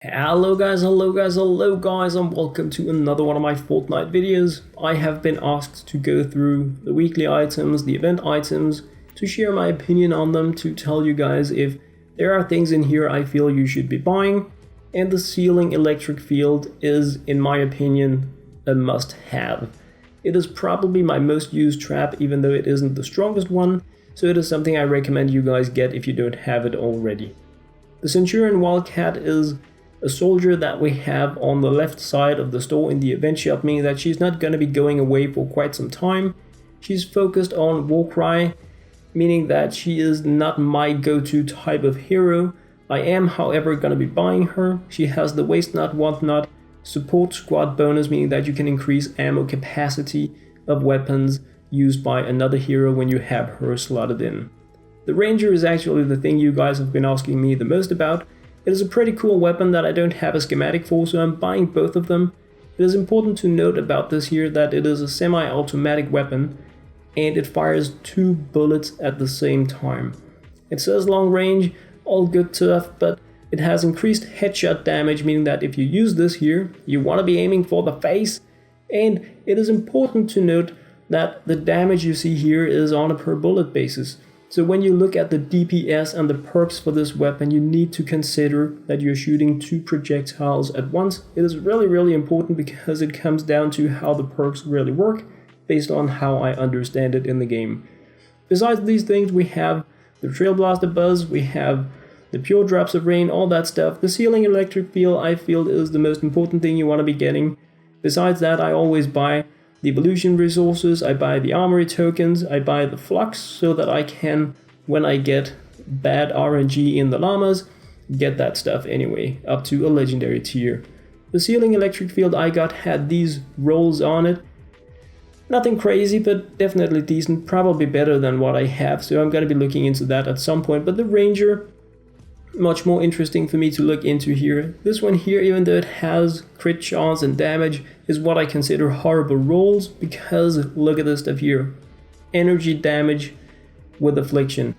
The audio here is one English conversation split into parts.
Hello guys, and welcome to another one of my Fortnite videos. I have been asked to go through the weekly items, the event items, to share my opinion on them, to tell you guys if there are things in here I feel you should be buying, and the ceiling electric field is, in my opinion, a must-have. It is probably my most used trap, even though it isn't the strongest one, so it is something I recommend you guys get if you don't have it already. The Centurion Wildcat is a soldier that we have on the left side of the store in the event shop, meaning that she's not going to be going away for quite some time. She's focused on Warcry, meaning that she is not my go-to type of hero. I am, however, going to be buying her. She has the waste not, want not, support squad bonus, meaning that you can increase ammo capacity of weapons used by another hero when you have her slotted in. The Ranger is actually the thing you guys have been asking me the most about. It is a pretty cool weapon that I don't have a schematic for, so I'm buying both of them. It is important to note about this here that it is a semi-automatic weapon and it fires 2 bullets at the same time. It says long range, all good stuff, but it has increased headshot damage, meaning that if you use this here, you want to be aiming for the face. And it is important to note that the damage you see here is on a per bullet basis. So when you look at the DPS and the perks for this weapon, you need to consider that you're shooting 2 projectiles at once. It is really important because it comes down to how the perks really work based on how I understand it in the game. Besides these things, we have the Trailblaster buzz, we have the pure drops of rain, all that stuff. The ceiling electric field I feel is the most important thing you want to be getting. Besides that, I always buy the evolution resources, I buy the armory tokens, I buy the flux so that I can, when I get bad RNG in the llamas, get that stuff anyway, up to a legendary tier. The ceiling electric field I got had these rolls on it. Nothing crazy, but definitely decent, probably better than what I have, so I'm gonna be looking into that at some point. But the Ranger, much more interesting for me to look into here. This one here, even though it has crit chance and damage, is what I consider horrible rolls, because look at this stuff here. Energy damage with affliction.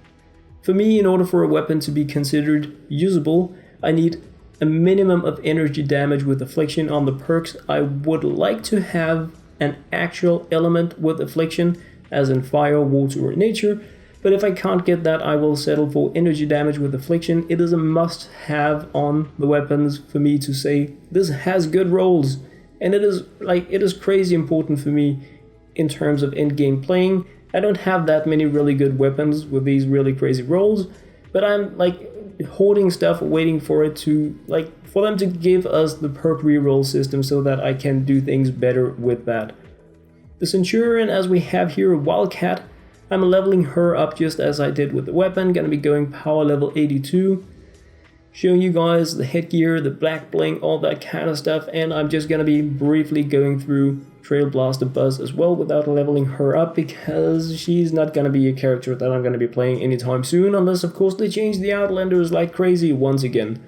For me, in order for a weapon to be considered usable, I need a minimum of energy damage with affliction on the perks. I would like to have an actual element with affliction, as in fire, water, or nature. But if I can't get that, I will settle for energy damage with affliction. It is a must-have on the weapons for me to say, this has good rolls. And it is crazy important for me in terms of end-game playing. I don't have that many really good weapons with these really crazy rolls, but I'm hoarding stuff, waiting for it to, for them to give us the perk reroll system so that I can do things better with that. The Centurion, as we have here, a Wildcat, I'm leveling her up just as I did with the weapon, gonna be going power level 82, showing you guys the headgear, the black bling, all that kind of stuff, and I'm just gonna be briefly going through Trailblaster Buzz as well without leveling her up, because she's not gonna be a character that I'm gonna be playing anytime soon, unless of course they change the Outlanders like crazy once again.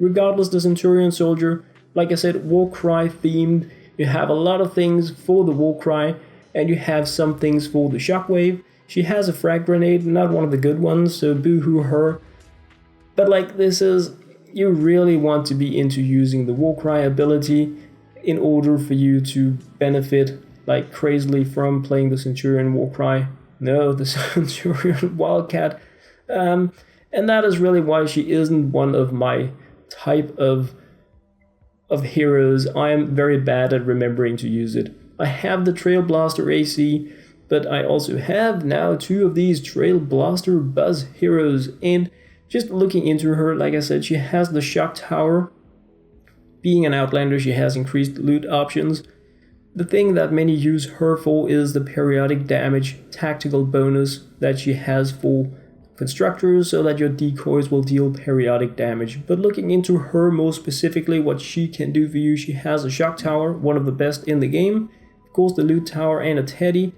Regardless, the Centurion soldier, like I said, Warcry themed. You have a lot of things for the Warcry, and you have some things for the Shockwave. She has a frag grenade, not one of the good ones, so boo-hoo her. But this is, you really want to be into using the Warcry ability in order for you to benefit crazily from playing the Centurion Warcry. No, the Centurion Wildcat. And that is really why she isn't one of my type of heroes. I am very bad at remembering to use it. I have the Trailblaster AC, but I also have now 2 of these Trailblaster Buzz heroes, and just looking into her, like I said, she has the Shock Tower. Being an Outlander, she has increased loot options. The thing that many use her for is the periodic damage tactical bonus that she has for constructors, so that your decoys will deal periodic damage. But looking into her more specifically, what she can do for you, she has a Shock Tower, one of the best in the game. Of course, the Loot Tower and a Teddy.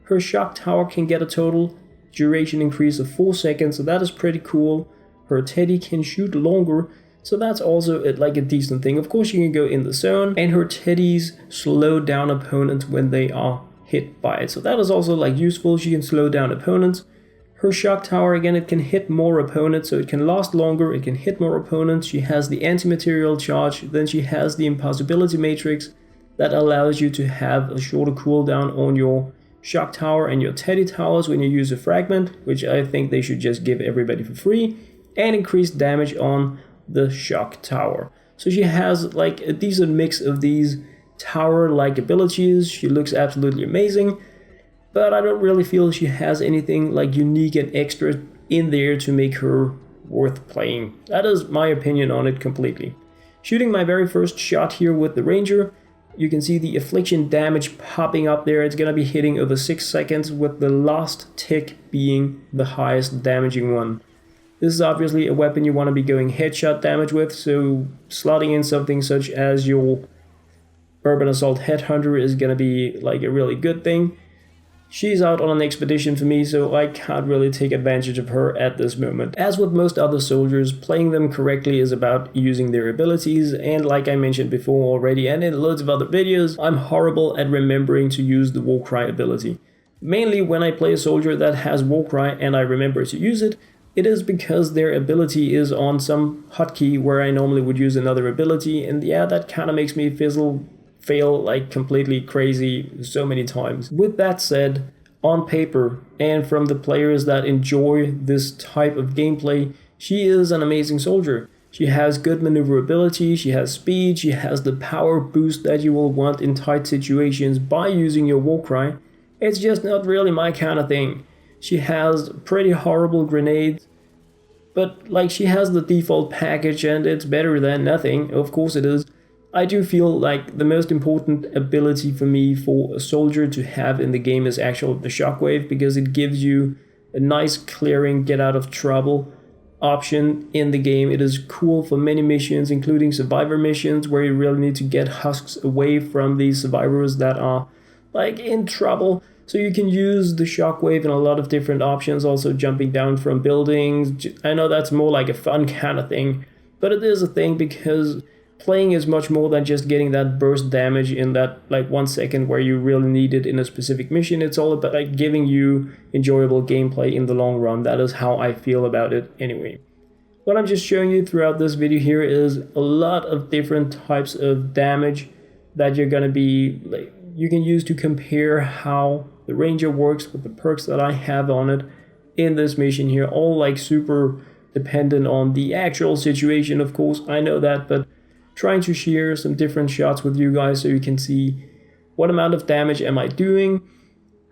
Her Shock Tower can get a total duration increase of 4 seconds, so that is pretty cool. Her Teddy can shoot longer, so that's also a decent thing. Of course, you can go in the zone, and her Teddies slow down opponents when they are hit by it. So that is also useful. She can slow down opponents. Her shock tower, again, it can hit more opponents, so it can last longer, it can hit more opponents. She has the anti-material charge, then she has the impossibility matrix that allows you to have a shorter cooldown on your shock tower and your teddy towers when you use a fragment, which I think they should just give everybody for free, and increased damage on the shock tower. So she has like a decent mix of these tower-like abilities. She looks absolutely amazing, but I don't really feel she has anything like unique and extra in there to make her worth playing. That is my opinion on it completely. Shooting my very first shot here with the Ranger, you can see the affliction damage popping up there. It's gonna be hitting over 6 seconds, with the last tick being the highest damaging one. This is obviously a weapon you want to be going headshot damage with, so slotting in something such as your Urban Assault Headhunter is gonna be like a really good thing. She's out on an expedition for me, so I can't really take advantage of her at this moment. As with most other soldiers, playing them correctly is about using their abilities, and like I mentioned before already and in loads of other videos, I'm horrible at remembering to use the Warcry ability. Mainly when I play a soldier that has Warcry and I remember to use it, it is because their ability is on some hotkey where I normally would use another ability, and yeah, that kind of makes me fail like completely crazy so many times. With that said, on paper and from the players that enjoy this type of gameplay, she is an amazing soldier. She has good maneuverability, she has speed, she has the power boost that you will want in tight situations by using your Warcry. It's just not really my kind of thing. She has pretty horrible grenades, but like she has the default package and it's better than nothing, of course it is. I do feel like the most important ability for me for a soldier to have in the game is actually the shockwave, because it gives you a nice clearing, get out of trouble option in the game. It is cool for many missions, including survivor missions, where you really need to get husks away from these survivors that are like in trouble. So you can use the shockwave in a lot of different options, also jumping down from buildings. I know that's more like a fun kind of thing, but it is a thing because playing is much more than just getting that burst damage in that like 1 second where you really need it in a specific mission. It's all about like giving you enjoyable gameplay in the long run. That is how I feel about it anyway. What I'm just showing you throughout this video here is a lot of different types of damage that you're gonna be like, you can use to compare how the Ranger works with the perks that I have on it in this mission here, all like super dependent on the actual situation, of course, I know that, but trying to share some different shots with you guys so you can see what amount of damage am I doing.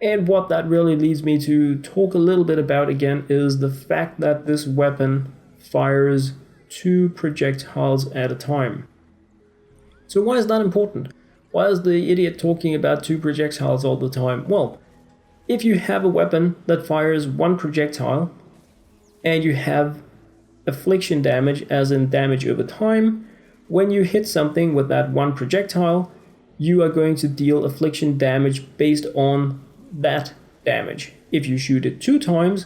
And what that really leads me to talk a little bit about again is the fact that this weapon fires 2 projectiles at a time. So why is that important? Why is the idiot talking about 2 projectiles all the time? Well, if you have a weapon that fires 1 projectile and you have affliction damage, as in damage over time, when you hit something with that 1 projectile, you are going to deal affliction damage based on that damage. If you shoot it 2 times,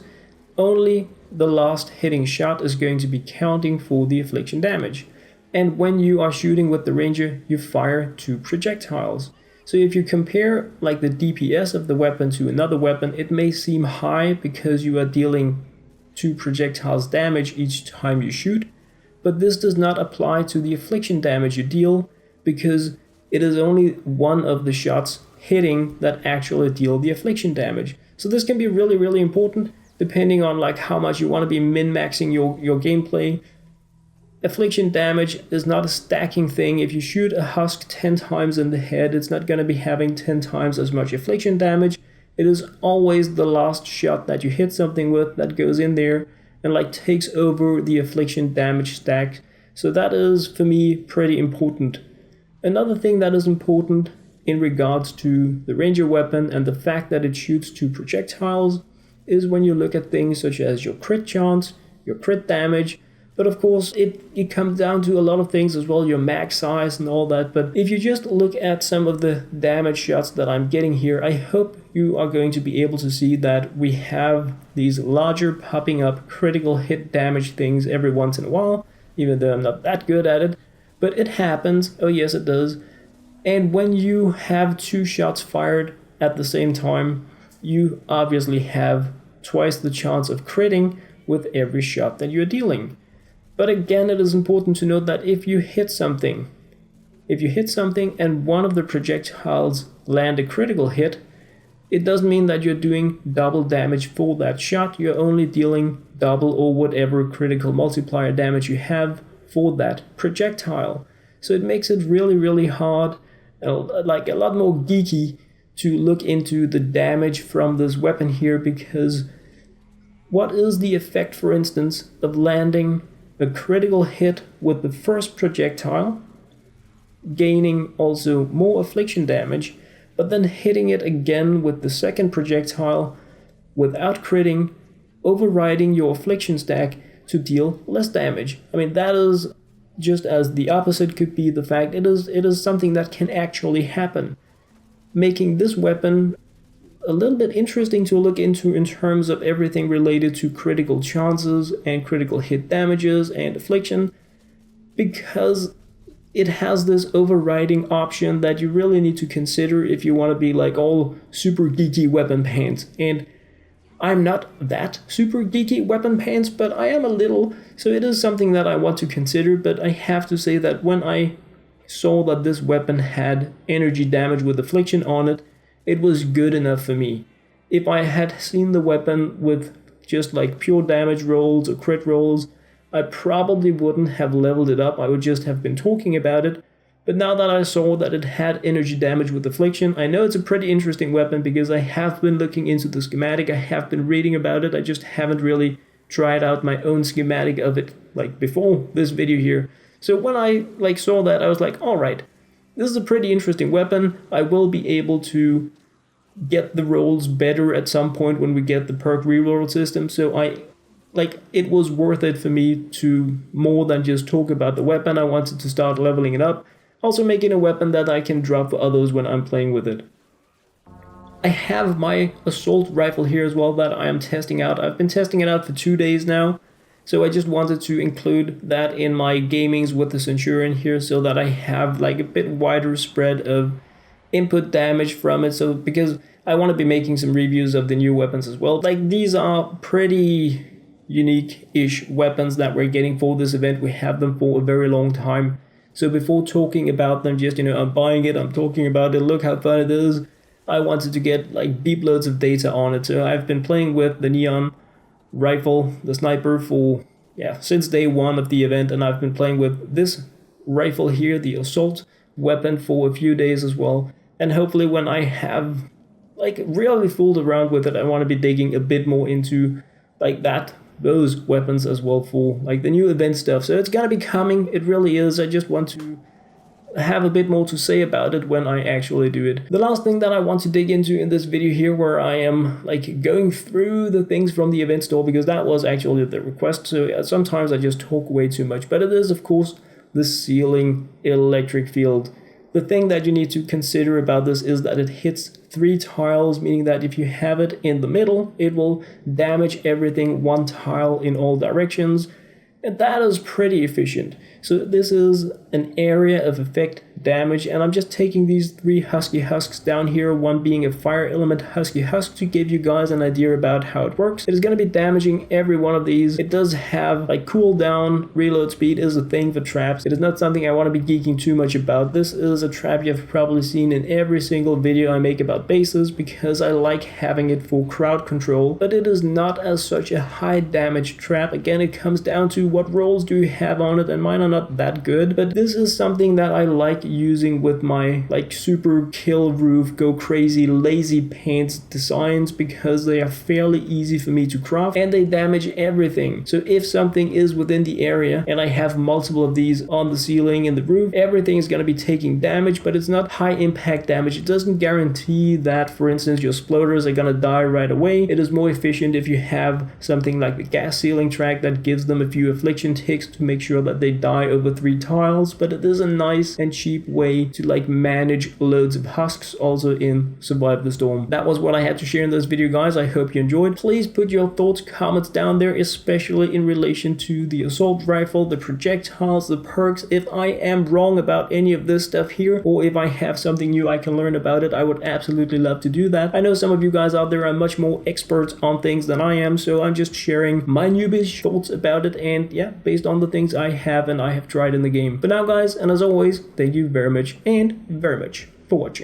only the last hitting shot is going to be counting for the affliction damage. And when you are shooting with the Ranger, you fire 2 projectiles. So if you compare like the DPS of the weapon to another weapon, it may seem high because you are dealing 2 projectiles damage each time you shoot, but this does not apply to the affliction damage you deal, because it is only one of the shots hitting that actually deal the affliction damage. So this can be really, really important depending on like how much you want to be min-maxing your gameplay. Affliction damage is not a stacking thing. If you shoot a husk 10 times in the head, it's not going to be having 10 times as much affliction damage. It is always the last shot that you hit something with that goes in there and like takes over the affliction damage stack. So that is for me pretty important. Another thing that is important in regards to the Ranger weapon and the fact that it shoots 2 projectiles is when you look at things such as your crit chance, your crit damage, but of course it comes down to a lot of things as well, your max size and all that. But if you just look at some of the damage shots that I'm getting here, I hope you are going to be able to see that we have these larger popping up critical hit damage things every once in a while, even though I'm not that good at it, but it happens. Oh yes, it does. And when you have 2 shots fired at the same time, you obviously have twice the chance of critting with every shot that you're dealing. But again, it is important to note that if you hit something and one of the projectiles land a critical hit, it doesn't mean that you're doing double damage for that shot. You're only dealing double or whatever critical multiplier damage you have for that projectile. So it makes it really, really hard, like a lot more geeky, to look into the damage from this weapon here, because what is the effect, for instance, of landing a critical hit with the first projectile, gaining also more affliction damage, but then hitting it again with the second projectile without critting, overriding your affliction stack to deal less damage? I mean, that is just as the opposite could be the fact. It is something that can actually happen, making this weapon a little bit interesting to look into in terms of everything related to critical chances and critical hit damages and affliction, because it has this overriding option that you really need to consider if you want to be like all super geeky weapon pants. And I'm not that super geeky weapon pants, but I am a little, so it is something that I want to consider. But I have to say that when I saw that this weapon had energy damage with affliction on it, it was good enough for me. If I had seen the weapon with just like pure damage rolls or crit rolls, I probably wouldn't have leveled it up. I would just have been talking about it. But now that I saw that it had energy damage with affliction, I know it's a pretty interesting weapon because I have been looking into the schematic, I have been reading about it, I just haven't really tried out my own schematic of it like before this video here. So when I saw that, I was like, alright, this is a pretty interesting weapon. I will be able to get the rolls better at some point when we get the perk reroll system. So it was worth it for me to more than just talk about the weapon. I wanted to start leveling it up, also making a weapon that I can drop for others when I'm playing with it. I have my assault rifle here as well that I am testing out. I've been testing it out for 2 days now, so I just wanted to include that in my gamings with the Centurion here so that I have like a bit wider spread of input damage from it. So because I want to be making some reviews of the new weapons as well. Like, these are pretty unique-ish weapons that we're getting for this event. We have them for a very long time. So before talking about them, just, I'm buying it, I'm talking about it, look how fun it is, I wanted to get like beep loads of data on it. So I've been playing with the neon rifle, the sniper, for since day one of the event, and I've been playing with this rifle here, the assault weapon, for a few days as well. And hopefully when I have really fooled around with it, I want to be digging a bit more into those weapons as well for the new event stuff. So it's gonna be coming, it really is. I just want to have a bit more to say about it when I actually do it. The last thing that I want to dig into in this video here, where I am going through the things from the event store, because that was actually the request. So sometimes I just talk way too much, but it is of course the ceiling electric field. The thing that you need to consider about this is that it hits 3 tiles, meaning that if you have it in the middle, it will damage everything 1 tile in all directions, and that is pretty efficient. So this is an area of effect damage, and I'm just taking these 3 husky husks down here, one being a fire element husky husk, to give you guys an idea about how it works. It is going to be damaging every one of these. It does have cooldown, reload speed is a thing for traps. It is not something I want to be geeking too much about. This is a trap you've probably seen in every single video I make about bases, because I like having it for crowd control, but it is not as such a high damage trap. Again, it comes down to what rolls do you have on it, and mine are not that good, but this is something that I like using with my super kill roof, go crazy, lazy pants designs, because they are fairly easy for me to craft and they damage everything. So if something is within the area and I have multiple of these on the ceiling and the roof, everything is going to be taking damage, but it's not high impact damage. It doesn't guarantee that, for instance, your exploders are going to die right away. It is more efficient if you have something like the gas ceiling track that gives them a few affliction ticks to make sure that they die over 3 tiles, but it is a nice and cheap cheap way to like manage loads of husks also in Survive the Storm. That was what I had to share in this video, guys. I hope you enjoyed. Please put your thoughts, comments down there, especially in relation to the assault rifle, the projectiles, the perks. If I am wrong about any of this stuff here, or if I have something new I can learn about it, I would absolutely love to do that. I know some of you guys out there are much more experts on things than I am, so I'm just sharing my newbish thoughts about it, and yeah, based on the things I have and I have tried in the game. But now, guys, and as always, thank you very much for watching.